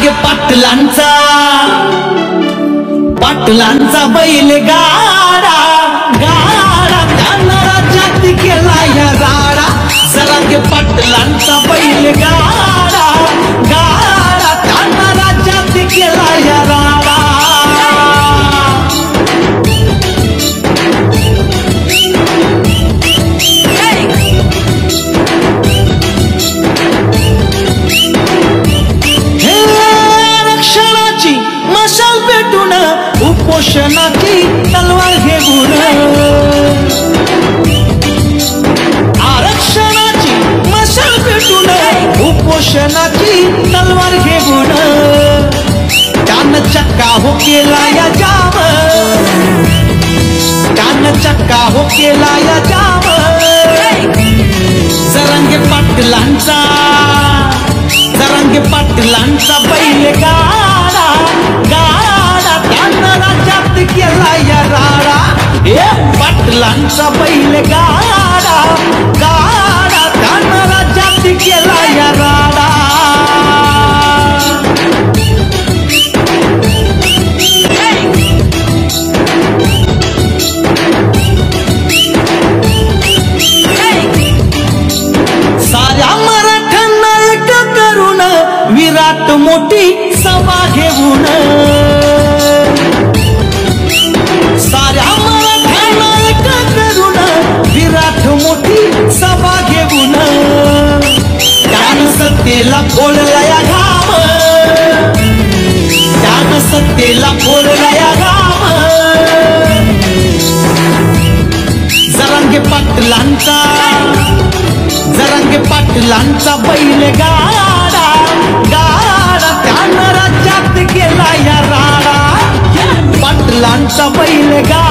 जरांगे पाटलांचा बैल गाडा गाडा त्यानं राज्यात केला या राडा जरांगे पाटलांचा बैल गाडा गाडा त्यानं राज्यात केला या राडा मशाल पेटून उपोषणाची तलवार घेऊन आरक्षणाची मशाल पेटून उपोषणाची तलवार घेऊन त्यानं चक्का हो केला या जाम त्यानं चक्का हो केला या जाम जरांगे पाटलांचा बैल गाडा गाडा त्यानं राज्यात केला या राडा पाटलांचा बैल गाडा गाडा त्यानं राज्यात केला या राडा साऱ्या मराठ्यांना एक करून विराट मोठी सभा घेऊन साऱ्या मराठ्यांना एक करून विराट मोठी सभा घेऊन त्यानं सत्तेला फोडला या घाम त्यानं सत्तेला फोडला या घाम जरांगे पाटलांचा बैल गाडा गाडा त्यानं राज्यात केला या राडा पाटलांचा बैल गाडा